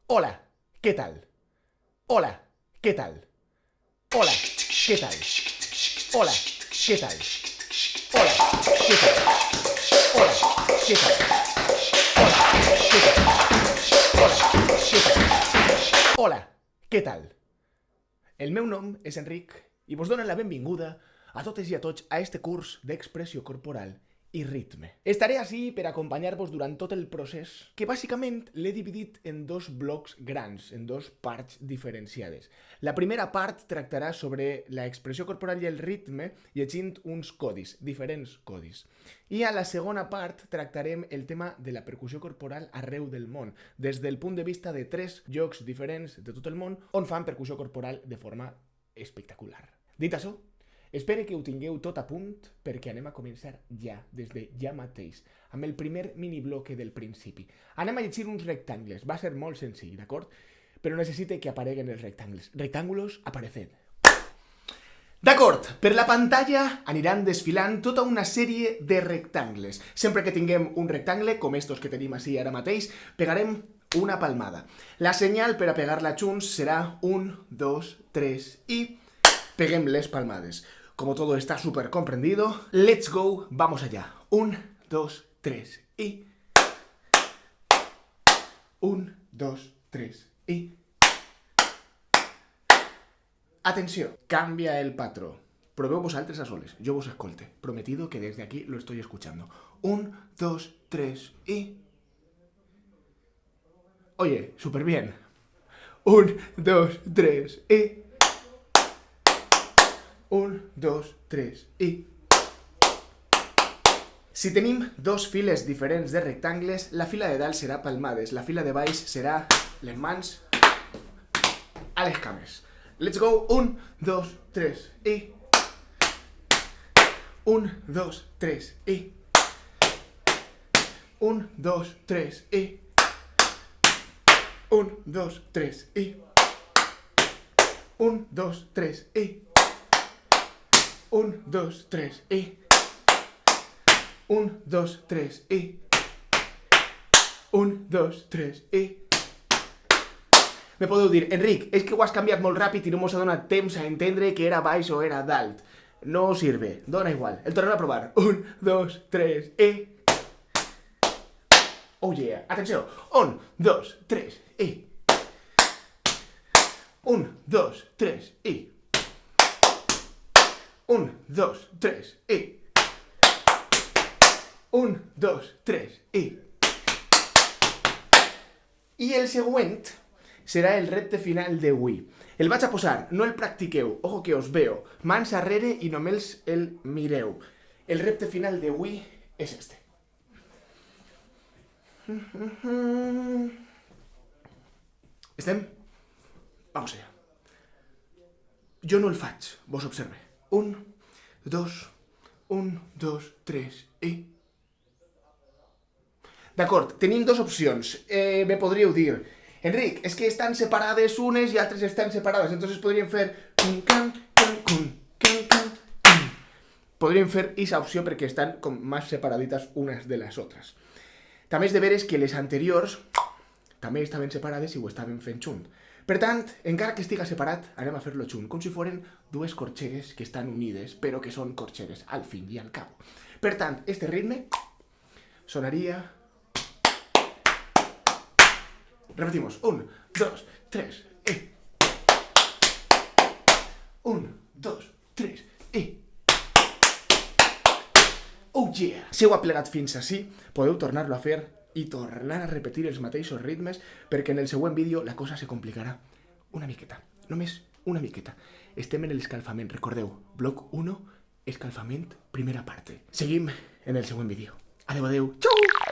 Hola, ¿qué tal? Hola, ¿qué tal? Hola, ¿qué tal? Hola, ¿qué tal? Hola, ¿qué tal? Hola, ¿qué tal? Hola, ¿qué tal? Hola, ¿qué tal? Hola, ¿qué tal? El meu nom és Enric i vos donen la benvinguda a totes i a tots a este curs d'expressió corporal i ritme. Estaré així per acompanyar-vos durant tot el procés, que bàsicament l'he dividit en dos blocs grans, en dos parts diferenciades. La primera part tractarà sobre l'expressió corporal i el ritme llegint uns codis, diferents codis. I a la segona part tractarem el tema de la percussió corporal arreu del món, des del punt de vista de 3 llocs diferents de tot el món on fan percussió corporal de forma espectacular. Dit això, espero que ho tingueu tot a punt perquè anem a començar ja, des de ja mateix, amb el primer minibloque del principi. Anem a llegir uns rectangles, va ser molt senzill, d'acord? Però necessite que apareguen els rectangles. Rectángulos, apareced. D'acord, per la pantalla aniran desfilant tota una sèrie de rectangles. Sempre que tinguem un rectangle, com estos que tenim així ara mateix, pegarem una palmada. La senyal per a pegar-la junts serà 1, 2, 3 i peguem les palmades. Como todo está súper comprendido, let's go, vamos allá. 1, 2, 3 y... 1, 2, 3 y... Atenció, cambia el patró. Proveu vosaltres a soles, yo vos escolte. Prometido que desde aquí lo estoy escuchando. 1, 2, 3 y... Oye, súper bien. 1, 2, 3 y... 1, 2, 3 i... Si tenim dos files diferents de rectangles, la fila de dalt serà palmades, la fila de baix serà les mans a les cames. Let's go, 1, 2, 3 i... 1, 2, 3 i... 1, 2, 3 i... 1, 2, 3 i... 1, 2, 3 i... 1, 2, 3 i... 1, 2, 3 i... 1, 2, 3 i... Me podeu dir, Enric, és que ho has canviat molt ràpid i no mos ha donat temps a entendre que era baix o era dalt. No sirve, dona igual. El tornem a provar. 1, 2, 3 i... Oh yeah, atenció. 1, 2, 3 i... 1, 2, 3 i... 1, 2, 3 i... 1, 2, 3 i... I el següent serà el repte final d'avui. El vaig a posar, no el practiqueu, ojo que us veo, mans arrere i només el mireu. El repte final d'avui és este. Estem? Vamos allá. Jo no el faig, vos observe. 1, 2, 1, 2, 3 i... D'acord, tenim dues opcions. Me podríeu dir, Enric, és que estan separades unes i altres estan separades, entonces podríem fer... Podríem fer aquesta opció perquè estan com més separaditas unes de les altres. També és de veres que les anteriors també estaven separades i ho estaven fent junt. Per tant, encara que estiga separat, anem a fer-lo junt, com si foren dues corxeres que estan unides, però que són corxeres, al fin i al cabo. Per tant, este ritme sonaria... Repetimos, 1, 2, 3 i... 1, 2, 3 i... Oh yeah! Si heu aplegat fins ací, podeu tornar-lo a fer i tornar a repetir els mateixos ritmes perquè en el següent vídeo la cosa se complicarà una miqueta, només una miqueta. Estem en l'escalfament, recordeu, bloc 1, escalfament, primera parte. Seguim en el següent vídeo. Adeu, adeu, xau!